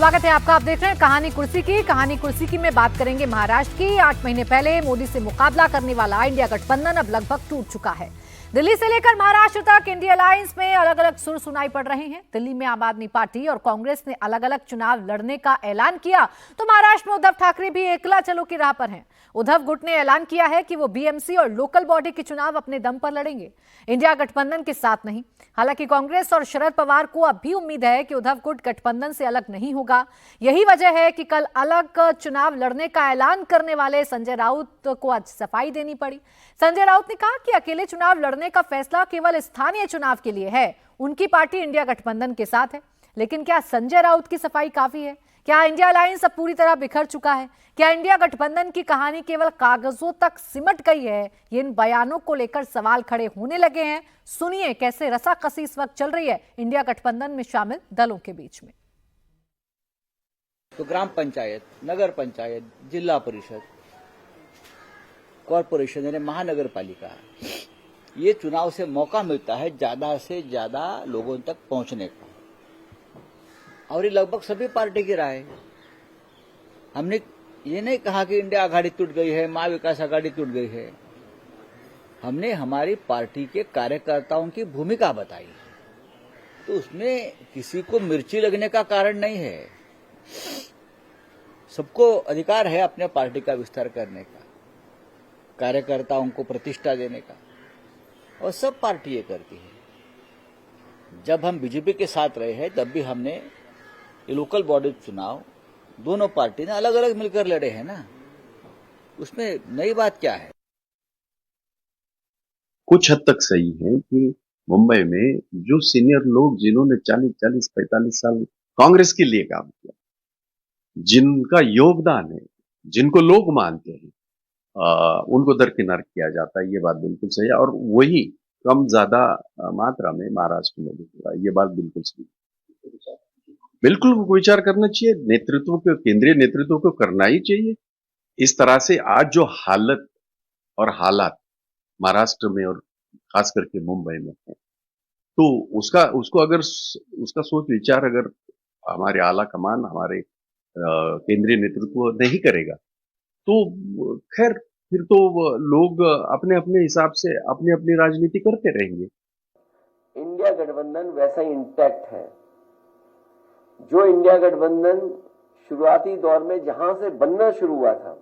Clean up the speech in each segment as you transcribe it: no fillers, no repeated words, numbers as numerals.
स्वागत है आपका। आप देख रहे हैं कहानी कुर्सी की में बात करेंगे महाराष्ट्र की। 8 महीने पहले मोदी से मुकाबला करने वाला इंडिया गठबंधन अब लगभग टूट चुका है। दिल्ली से लेकर महाराष्ट्र तक इंडिया अलायंस में अलग अलग सुर सुनाई पड़ रहे हैं। दिल्ली में आम आदमी पार्टी और कांग्रेस ने अलग अलग चुनाव लड़ने का ऐलान किया, तो महाराष्ट्र में उद्धव ठाकरे भी एकला चलो की राह पर हैं। उद्धव गुट ने ऐलान किया है कि वो बीएमसी और लोकल बॉडी के चुनाव अपने दम पर लड़ेंगे, इंडिया गठबंधन के साथ नहीं। हालांकि कांग्रेस और शरद पवार को अब भी उम्मीद है कि उद्धव गुट गठबंधन से अलग नहीं होगा। यही वजह है कि कल अलग चुनाव लड़ने का ऐलान करने वाले संजय राउत को आज सफाई देनी पड़ी। संजय राउत ने कहा कि अकेले चुनाव लड़ने का फैसला केवल स्थानीय चुनाव के लिए है, उनकी पार्टी इंडिया गठबंधन के साथ है। लेकिन क्या संजय राउत की सफाई काफी है? क्या इंडिया अलायंस अब पूरी तरह बिखर चुका है? क्या इंडिया गठबंधन की कहानी केवल कागजों तक सिमट गई है? ये इन बयानों को लेकर सवाल खड़े होने लगे हैं। सुनिए कैसे रसाकसी इस वक्त चल रही है इंडिया गठबंधन में शामिल दलों के बीच में। तो ग्राम पंचायत, नगर पंचायत, जिला परिषद, कॉरपोरेशन यानी महानगर पालिका, ये चुनाव से मौका मिलता है ज्यादा से ज्यादा लोगों तक पहुंचने का, और ये लगभग सभी पार्टी की राय है। हमने ये नहीं कहा कि इंडिया आघाड़ी टूट गई है, महाविकास आघाड़ी टूट गई है। हमने हमारी पार्टी के कार्यकर्ताओं की भूमिका बताई, तो उसमें किसी को मिर्ची लगने का कारण नहीं है। सबको अधिकार है अपने पार्टी का विस्तार करने का, कार्यकर्ताओं को प्रतिष्ठा देने का, और सब पार्टी ये करती है। जब हम बीजेपी के साथ रहे हैं तब भी हमने ये लोकल बॉडी चुनाव दोनों पार्टी ने अलग अलग मिलकर लड़े हैं ना, उसमें नई बात क्या है? कुछ हद तक सही है कि मुंबई में जो सीनियर लोग जिन्होंने 40-45 साल कांग्रेस के लिए काम किया, जिनका योगदान है, जिनको लोग मानते हैं, उनको दरकिनार किया जाता है। ये बात बिल्कुल सही है, और वही कम ज्यादा मात्रा में महाराष्ट्र में भी हुआ। ये बात बिल्कुल सही है। बिल्कुल विचार करना चाहिए, नेतृत्व को, केंद्रीय नेतृत्व को करना ही चाहिए। इस तरह से आज जो हालत और हालात महाराष्ट्र में और खास करके मुंबई में है, तो उसको अगर उसका सोच विचार अगर हमारे आला कमान, हमारे केंद्रीय नेतृत्व नहीं करेगा, तो खैर फिर तो लोग अपने अपने हिसाब से अपनी अपनी राजनीति करते रहेंगे। इंडिया गठबंधन वैसा ही इंटैक्ट है जो इंडिया गठबंधन शुरुआती दौर में जहां से बनना शुरू हुआ था,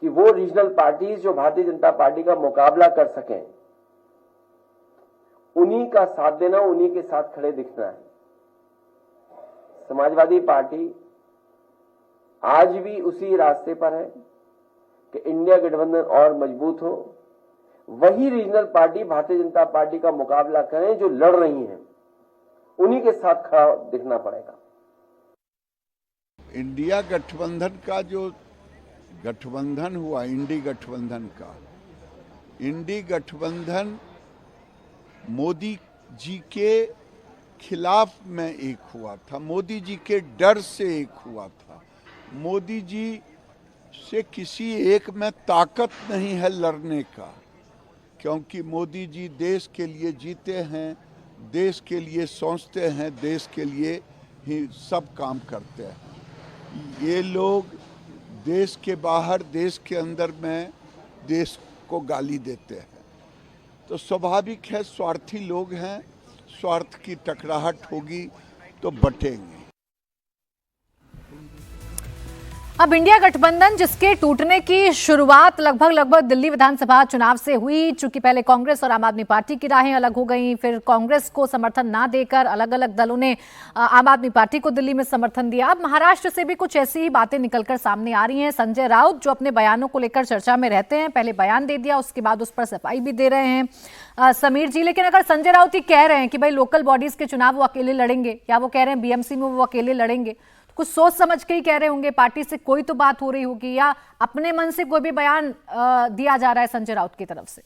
कि वो रीजनल पार्टीज जो भारतीय जनता पार्टी का मुकाबला कर सकें, उन्हीं का साथ देना, उन्हीं के साथ खड़े दिखना है। समाजवादी पार्टी आज भी उसी रास्ते पर है कि इंडिया गठबंधन और मजबूत हो, वही regional party Bharatiya Janata party का मुकाबला करें जो लड़ रही हैं, उन्हीं के साथ खड़ा दिखना पड़ेगा। इंडिया गठबंधन का जो गठबंधन हुआ, इंडी गठबंधन मोदी जी के खिलाफ में एक हुआ था, मोदी जी के डर से एक हुआ था। मोदी जी से किसी एक में ताकत नहीं है लड़ने का, क्योंकि मोदी जी देश के लिए जीते हैं, देश के लिए सोचते हैं, देश के लिए ही सब काम करते हैं। ये लोग देश के बाहर, देश के अंदर में देश को गाली देते हैं, तो स्वाभाविक है, स्वार्थी लोग हैं, स्वार्थ की टकराहट होगी तो बटेंगे। अब इंडिया गठबंधन जिसके टूटने की शुरुआत लगभग दिल्ली विधानसभा चुनाव से हुई, चूंकि पहले कांग्रेस और आम आदमी पार्टी की राहें अलग हो गई, फिर कांग्रेस को समर्थन ना देकर अलग अलग दलों ने आम आदमी पार्टी को दिल्ली में समर्थन दिया। अब महाराष्ट्र से भी कुछ ऐसी ही बातें निकलकर सामने आ रही हैं। संजय राउत जो अपने बयानों को लेकर चर्चा में रहते हैं, पहले बयान दे दिया, उसके बाद उस पर सफाई भी दे रहे हैं समीर जी। लेकिन अगर संजय राउत ही कह रहे हैं कि भाई लोकल बॉडीज के चुनाव वो अकेले लड़ेंगे, या वो कह रहे हैं बीएमसी में वो अकेले लड़ेंगे, कुछ सोच समझ के ही कह रहे होंगे, पार्टी से कोई तो बात हो रही होगी, या अपने मन से कोई भी बयान दिया जा रहा है संजय राउत की तरफ से?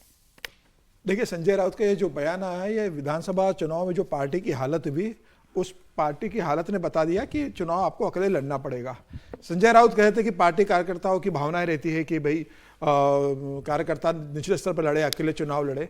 देखिए, संजय राउत का ये जो बयान आया है, ये विधानसभा चुनाव में जो पार्टी की हालत हुई, उस पार्टी की हालत ने बता दिया कि चुनाव आपको अकेले लड़ना पड़ेगा। संजय राउत कहते थे कि पार्टी कार्यकर्ताओं की भावनाएं रहती है कि भाई कार्यकर्ता निचले स्तर पर लड़े, अकेले चुनाव लड़े।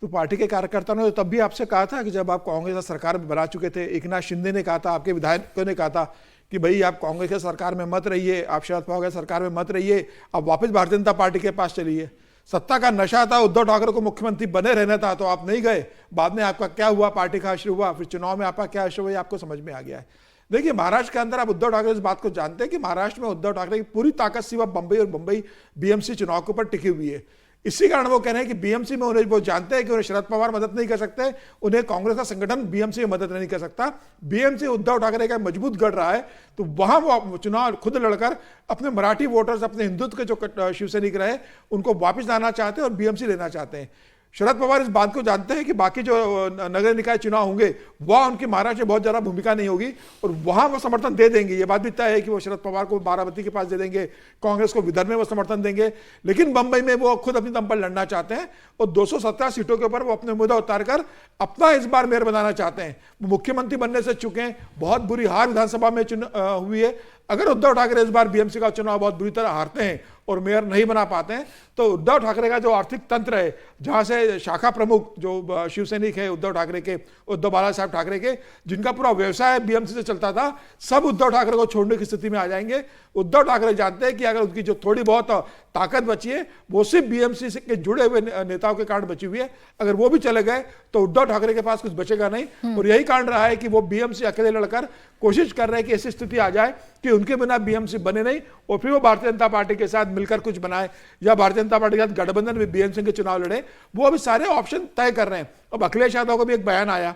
तो पार्टी के कार्यकर्ताओं ने तब भी आपसे कहा था कि जब आप कांग्रेस सरकार बना चुके थे, एकनाथ शिंदे ने कहा था, आपके विधायकों ने कहा था कि भाई आप कांग्रेस के सरकार में मत रहिए, आप शरद पवार के सरकार में मत रहिए, आप वापस भारतीय जनता पार्टी के पास चलिए। सत्ता का नशा था, उद्धव ठाकरे को मुख्यमंत्री बने रहना था, तो आप नहीं गए। बाद में आपका क्या हुआ, पार्टी का हश्र हुआ, फिर चुनाव में आपका हश्र हुआ, आपको समझ में आ गया है। देखिए, महाराष्ट्र के अंदर आप उद्धव ठाकरे इस बात को जानते हैं कि महाराष्ट्र में उद्धव ठाकरे की पूरी ताकत सिवा बंबई और बंबई बीएमसी चुनाव के ऊपर टिकी हुई है। इसी कारण वो कह रहे हैं कि बीएमसी में उन्हें वो जानते हैं कि उन्हें शरद पवार मदद नहीं कर सकते, उन्हें कांग्रेस का संगठन बीएमसी में मदद नहीं कर सकता। बीएमसी उद्धव ठाकरे का मजबूत गढ़ रहा है, तो वहां वो चुनाव खुद लड़कर अपने मराठी वोटर्स, अपने हिंदुत्व के जो शिवसैनिक रहे, उनको वापस लाना चाहते हैं और बीएमसी लेना चाहते हैं। शरद पवार इस बात को जानते हैं कि बाकी जो नगर निकाय चुनाव होंगे वह उनकी महाराष्ट्र में बहुत ज्यादा भूमिका नहीं होगी और वहां वो समर्थन दे देंगे। ये बात भी तय है कि वो शरद पवार को बारामती के पास दे देंगे, कांग्रेस को विदर्भ में वो समर्थन देंगे, लेकिन बंबई में वो खुद अपनी दम पर लड़ना चाहते हैं और 217 सीटों के ऊपर वो अपने मुद्दा उतारकर अपना इस बार मेयर बनाना चाहते हैं। वो मुख्यमंत्री बनने से चुके हैं, बहुत बुरी हार विधानसभा में हुई है। अगर उद्धव ठाकरे इस बार बीएमसी का चुनाव बहुत बुरी तरह हारते हैं और मेयर नहीं बना पाते हैं, तो उद्धव ठाकरे का जो आर्थिक तंत्र है, जहां से शाखा प्रमुख जो शिवसैनिक है उद्धव ठाकरे के, उद्धव बाला साहब ठाकरे के, जिनका पूरा व्यवसाय बीएमसी से चलता था, सब उद्धव ठाकरे को छोड़ने की स्थिति में आ जाएंगे। उद्धव ठाकरे जानते हैं कि अगर उनकी जो थोड़ी बहुत ताकत बची है वो सिर्फ बीएमसी से के जुड़े हुए नेताओं के कारण बची हुई है। अगर वो भी चले गए तो उद्धव ठाकरे के पास कुछ बचेगा नहीं। और यही कारण रहा है कि वो बीएमसी अकेले लड़कर कोशिश कर रहे हैं कि ऐसी स्थिति आ जाए कि उनके बिना बीएमसी बने नहीं और फिर वो भारतीय जनता पार्टी के साथ मिलकर कुछ बनाए या भारतीय जनता पार्टी के साथ गठबंधन में बीएमसी के चुनाव लड़े। वो अभी सारे ऑप्शन तय कर रहे हैं। अब अखिलेश यादव का भी एक बयान आया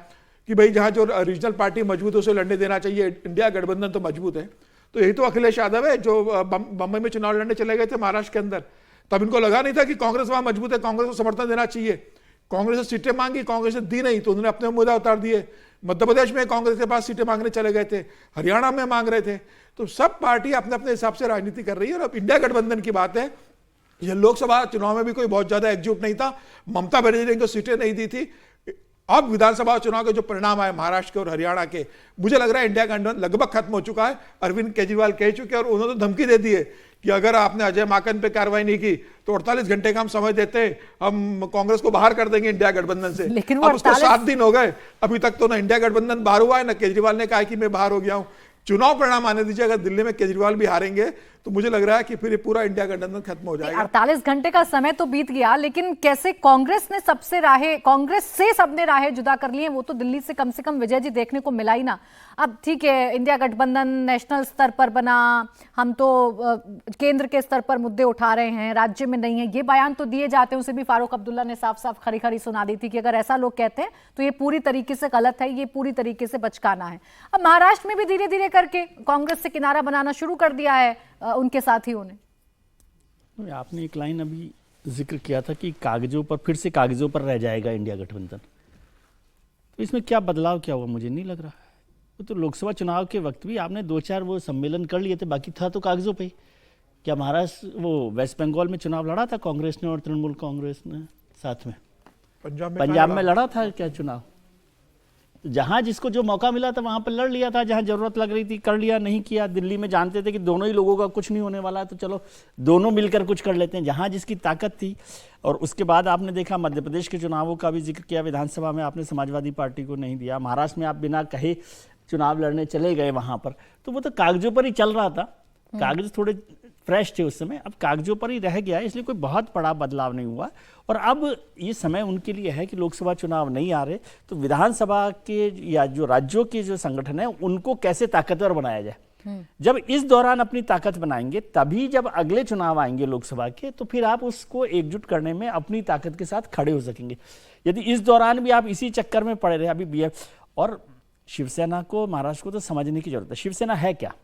कि भाई जहां जो रीजनल पार्टी मजबूत है उसे लड़ने देना चाहिए, इंडिया गठबंधन तो मजबूत है। तो यही तो अखिलेश यादव है जो बंबई में चुनाव लड़ने चले गए थे महाराष्ट्र के अंदर। तब इनको लगा नहीं था कि कांग्रेस वहां मजबूत है, कांग्रेस को समर्थन देना चाहिए। कांग्रेस ने सीटें मांगी, कांग्रेस ने दी नहीं, तो उन्होंने अपने मुद्दा उतार दिए। मध्य प्रदेश में कांग्रेस के पास सीटें मांगने चले गए थे, हरियाणा में मांग रहे थे। तो सब पार्टी अपने अपने हिसाब से राजनीति कर रही है। और अब इंडिया गठबंधन की बात है, ये लोकसभा चुनाव में भी कोई बहुत ज्यादा एकजुट नहीं था, ममता बनर्जी ने सीटें नहीं दी थी। अब विधानसभा चुनाव के जो परिणाम आए महाराष्ट्र के और हरियाणा के, मुझे लग रहा है इंडिया गठबंधन लगभग खत्म हो चुका है। अरविंद केजरीवाल कह चुके हैं और उन्होंने तो धमकी दे दी है कि अगर आपने अजय माकन पे कार्रवाई नहीं की तो 48 घंटे का हम समय देते हैं, हम कांग्रेस को बाहर कर देंगे इंडिया गठबंधन से। लेकिन अब उसको 7 दिन हो गए, अभी तक तो ना इंडिया गठबंधन बाहर हुआ है, ना केजरीवाल ने कहा कि मैं बाहर हो गया हूं। चुनाव परिणाम आने दीजिए, अगर दिल्ली में केजरीवाल भी हारेंगे तो मुझे लग रहा है कि फिर ये पूरा इंडिया गठबंधन खत्म हो जाएगा। 48 घंटे का समय तो बीत गया, लेकिन कैसे कांग्रेस से सबने राहें जुदा कर ली हैं। वो तो दिल्ली से कम विजय जी देखने को मिला ही ना। अब ठीक है, इंडिया गठबंधन नेशनल स्तर पर बना, हम तो केंद्र के स्तर पर मुद्दे उठा रहे हैं, राज्य में नहीं है, ये बयान तो दिए जाते हैं। उसे भी फारूक अब्दुल्ला ने साफ साफ खरी खरी सुना दी थी कि अगर ऐसा लोग कहते हैं तो ये पूरी तरीके से गलत है, ये पूरी तरीके से बचकाना है। अब महाराष्ट्र में भी धीरे धीरे करके कांग्रेस से किनारा बनाना शुरू कर दिया है उनके साथियों ने। आपने एक लाइन अभी जिक्र किया था कि कागजों पर, फिर से कागजों पर रह जाएगा इंडिया गठबंधन, तो इसमें क्या बदलाव क्या हुआ मुझे नहीं लग रहा है। वो तो लोकसभा चुनाव के वक्त भी आपने 2-4 वो सम्मेलन कर लिए थे, बाकी था तो कागजों पे ही। क्या महाराष्ट्र वो वेस्ट बंगाल में चुनाव लड़ा था कांग्रेस ने और तृणमूल कांग्रेस ने साथ में? पंजाब में लड़ा था क्या चुनाव? जहां जिसको जो मौका मिला था वहां पर लड़ लिया था, जहां जरूरत लग रही थी कर लिया, नहीं किया। दिल्ली में जानते थे कि दोनों ही लोगों का कुछ नहीं होने वाला है, तो चलो दोनों मिलकर कुछ कर लेते हैं, जहां जिसकी ताकत थी। और उसके बाद आपने देखा मध्य प्रदेश के चुनावों का भी जिक्र किया, विधानसभा में आपने समाजवादी पार्टी को नहीं दिया, महाराष्ट्र में आप बिना कहे चुनाव लड़ने चले गए वहां पर। तो वो तो कागजों पर ही चल रहा था, कागज थोड़े फ्रेश थे उस समय, अब कागजों पर ही रह गया, इसलिए कोई बहुत बड़ा बदलाव नहीं हुआ। और अब ये समय उनके लिए है कि लोकसभा चुनाव नहीं आ रहे, तो विधानसभा के या जो राज्यों के जो संगठन है उनको कैसे ताकतवर बनाया जाए। जब इस दौरान अपनी ताकत बनाएंगे, तभी जब अगले चुनाव आएंगे लोकसभा के, तो फिर आप उसको एकजुट करने में अपनी ताकत के साथ खड़े हो सकेंगे। यदि इस दौरान भी आप इसी चक्कर में पड़े रहे, अभी बीएफ और शिवसेना को, महाराष्ट्र को तो समझने की जरूरत है। शिवसेना है क्या?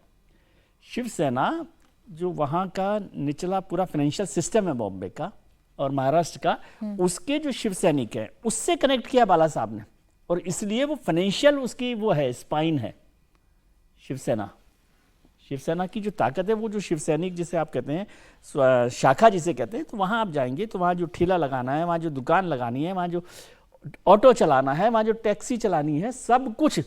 शिवसेना जो वहाँ का निचला पूरा फाइनेंशियल सिस्टम है बॉम्बे का और महाराष्ट्र का, उसके जो शिव सैनिक है उससे कनेक्ट किया बाला साहब ने, और इसलिए वो फाइनेंशियल उसकी वो है, स्पाइन है शिवसेना। शिवसेना की जो ताकत है, वो जो शिव सैनिक जिसे आप कहते हैं, शाखा जिसे कहते हैं, तो वहाँ आप जाएंगे तो वहाँ जो ठेला लगाना है, वहाँ जो दुकान लगानी है, वहाँ जो ऑटो चलाना है, वहाँ जो टैक्सी चलानी है, सब कुछ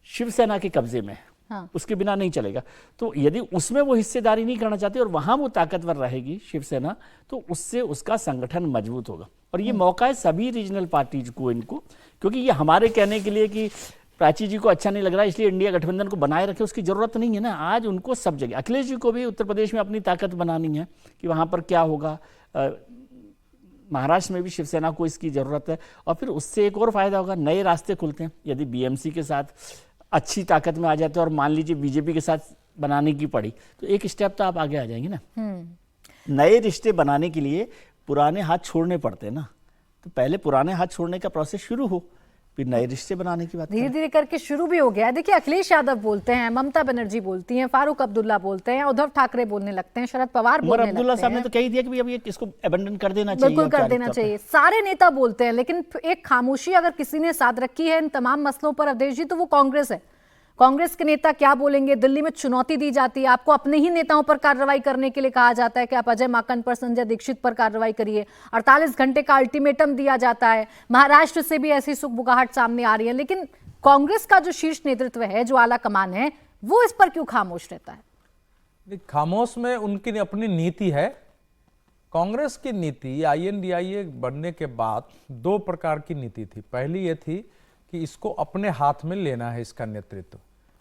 शिवसेना के कब्जे में है। हाँ। उसके बिना नहीं चलेगा। तो यदि उसमें वो हिस्सेदारी नहीं करना चाहती और वहां वो ताकतवर रहेगी शिवसेना, तो उससे उसका संगठन मजबूत होगा। और ये मौका है सभी रीजनल पार्टीज को, इनको, क्योंकि ये हमारे कहने के लिए कि प्राची जी को अच्छा नहीं लग रहा इसलिए इंडिया गठबंधन को बनाए रखे, उसकी जरूरत नहीं है ना। आज उनको सब जगह, अखिलेश जी को भी उत्तर प्रदेश में अपनी ताकत बनानी है कि वहाँ पर क्या होगा, महाराष्ट्र में भी शिवसेना को इसकी ज़रूरत है। और फिर उससे एक और फायदा होगा, नए रास्ते खुलते हैं। यदि बीएमसी के साथ अच्छी ताकत में आ जाते हैं और मान लीजिए बीजेपी के साथ बनाने की पड़ी तो एक स्टेप तो आप आगे आ जाएंगे ना। नए रिश्ते बनाने के लिए पुराने हाथ छोड़ने पड़ते हैं ना, तो पहले पुराने हाथ छोड़ने का प्रोसेस शुरू हो, फिर नए रिश्ते बनाने की बात। धीरे धीरे करके शुरू भी हो गया है। देखिए, अखिलेश यादव बोलते हैं, ममता बनर्जी बोलती हैं, फारूक अब्दुल्ला बोलते हैं, उद्धव ठाकरे बोलने लगते हैं, शरद पवार बोलने लगते हैं। अब्दुल्ला साहब ने तो कह दिया कि अब ये इसको अबेंडन कर देना चाहिए, बिल्कुल कर देना चाहिए। सारे नेता बोलते हैं, लेकिन एक खामोशी अगर किसी ने साथ रखी है इन तमाम मसलों पर अवधेश जी, तो वो कांग्रेस है। कांग्रेस के नेता क्या बोलेंगे? दिल्ली में चुनौती दी जाती है, आपको अपने ही नेताओं पर कार्रवाई करने के लिए कहा जाता है कि आप अजय माकन पर, संजय दीक्षित पर कार्रवाई करिए। 48 घंटे का अल्टीमेटम दिया जाता है। महाराष्ट्र से भी ऐसी सुगबुगाहट सामने आ रही है, लेकिन कांग्रेस का जो शीर्ष नेतृत्व है, जो आला कमान है, वो इस पर क्यों खामोश रहता है? खामोश में उनकी अपनी नीति है। कांग्रेस की नीति INDIA बनने के बाद 2 प्रकार की नीति थी। पहली ये थी कि इसको अपने हाथ में लेना है, इसका नेतृत्व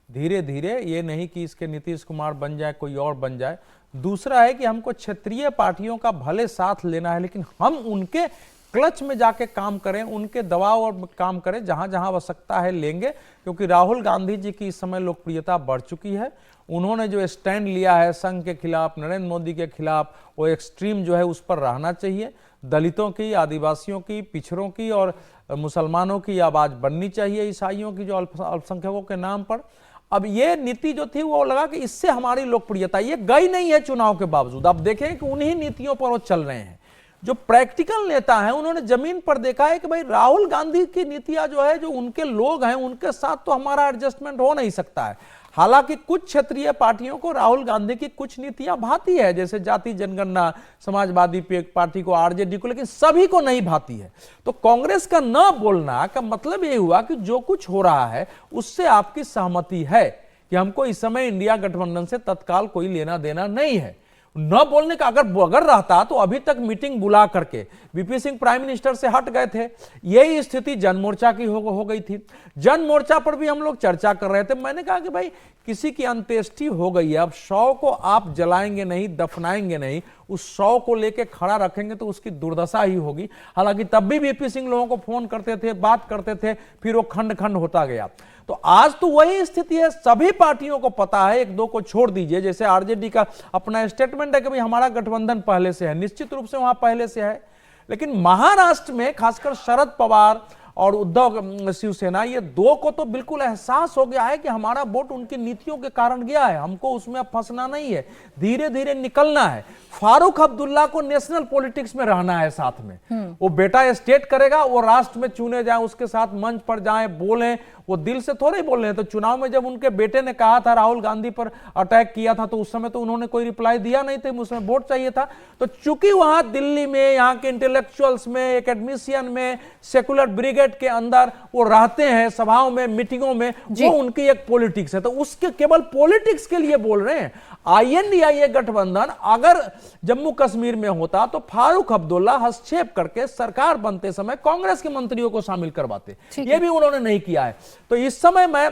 धीरे धीरे, ये नहीं कि इसके नीतीश कुमार बन जाए, कोई और बन जाए। दूसरा है कि हमको क्षेत्रीय पार्टियों का भले साथ लेना है, लेकिन हम उनके क्लच में जाके काम करें, उनके दबाव और काम करें, जहां जहां आवश्यकता है लेंगे। क्योंकि राहुल गांधी जी की इस समय लोकप्रियता बढ़ चुकी है। उन्होंने जो स्टैंड लिया है संघ के खिलाफ, नरेंद्र मोदी के खिलाफ, वो एक्सट्रीम जो है उस पर रहना चाहिए। दलितों की, आदिवासियों की, पिछड़ों की और मुसलमानों की आवाज बननी चाहिए, ईसाइयों की जो अल्पसंख्यकों के नाम पर। अब ये नीति जो थी वो लगा कि इससे हमारी लोकप्रियता ये गई नहीं है चुनाव के बावजूद। अब देखें कि उन्हीं नीतियों पर वो चल रहे हैं। जो प्रैक्टिकल नेता हैं उन्होंने जमीन पर देखा है कि भाई राहुल गांधी की नीतियां जो है, जो उनके लोग हैं उनके साथ तो हमारा एडजस्टमेंट हो नहीं सकता है। हालांकि कुछ क्षेत्रीय पार्टियों को राहुल गांधी की कुछ नीतियां भाती है, जैसे जाति जनगणना, समाजवादी पार्टी को, RJD को, लेकिन सभी को नहीं भाती है। तो कांग्रेस का न बोलना का मतलब ये हुआ कि जो कुछ हो रहा है उससे आपकी सहमति है कि हमको इस समय इंडिया गठबंधन से तत्काल कोई लेना देना नहीं है। न बोलने का अगर रहता तो अभी तक मीटिंग बुला करके VP सिंह प्राइम मिनिस्टर से हट गए थे। यही स्थिति जनमोर्चा की हो गई थी। जनमोर्चा पर भी हम लोग चर्चा कर रहे थे। मैंने कहा कि भाई किसी की अंत्येष्टि हो गई है, अब शव को आप जलाएंगे नहीं, दफनाएंगे नहीं, उस शव को लेके खड़ा रखेंगे तो उसकी दुर्दशा ही होगी। हालांकि तब भी VP सिंह लोगों को फोन करते थे, बात करते थे, फिर वो खंड खंड होता गया। तो आज तो वही स्थिति है। सभी पार्टियों को पता है, 1-2 को छोड़ दीजिए, जैसे RJD का अपना स्टेटमेंट है कि भाई हमारा गठबंधन पहले से है, निश्चित रूप से वहां पहले से है। लेकिन महाराष्ट्र में खासकर शरद पवार और उद्धव शिवसेना, ये 2 को तो बिल्कुल एहसास हो गया है कि हमारा वोट उनकी नीतियों के कारण गया है, हमको उसमें अब फंसना नहीं है, धीरे धीरे निकलना है। फारूक अब्दुल्ला को नेशनल पॉलिटिक्स में रहना है साथ में। वो बेटा स्टेट करेगा, वो राष्ट्र में चुने जाए, उसके साथ मंच पर जाए, बोलें, वो दिल से थोड़े ही बोल रहे हैं। तो चुनाव में जब उनके बेटे ने कहा था, राहुल गांधी पर अटैक किया था, तो उस समय तो उन्होंने कोई रिप्लाई दिया नहीं थे, उसमें वोट चाहिए था। तो चूंकि वहां दिल्ली में, यहाँ के इंटेलेक्चुअल्स में, एकेडमिशियन में, सेकुलर ब्रिगेड के अंदर वो रहते हैं, सभाओं में, मीटिंगों में, वो उनकी एक पॉलिटिक्स है। तो उसके केवल पॉलिटिक्स के लिए बोल रहे हैं। INDIA गठबंधन अगर जम्मू कश्मीर में होता तो फारूक अब्दुल्ला हस्तक्षेप करके सरकार बनते समय कांग्रेस के मंत्रियों को शामिल करवाते, ये भी उन्होंने नहीं किया है। तो इस समय मैं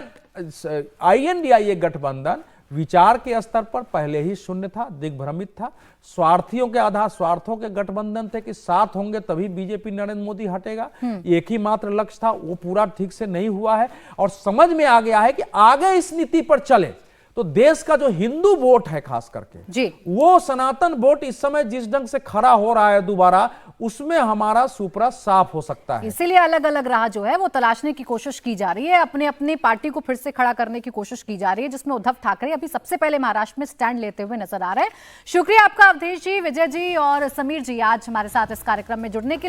INDIA गठबंधन विचार के स्तर पर पहले ही शून्य था, दिग्भ्रमित था। स्वार्थियों के आधार, स्वार्थों के गठबंधन थे कि साथ होंगे तभी बीजेपी नरेंद्र मोदी हटेगा, एक ही मात्र लक्ष्य था, वो पूरा ठीक से नहीं हुआ है। और समझ में आ गया है कि आगे इस नीति पर चले तो देश का जो हिंदू वोट है खास करके जी, वो सनातन वोट इस समय जिस ढंग से खड़ा हो रहा है दोबारा, उसमें हमारा सुपरा साफ हो सकता है। इसीलिए अलग अलग राह जो है वो तलाशने की कोशिश की जा रही है, अपने अपने पार्टी को फिर से खड़ा करने की कोशिश की जा रही है, जिसमें उद्धव ठाकरे अभी सबसे पहले महाराष्ट्र में स्टैंड लेते हुए नजर आ रहे हैं। शुक्रिया आपका अवधेश जी, विजय जी और समीर जी आज हमारे साथ इस कार्यक्रम में जुड़ने के लिए।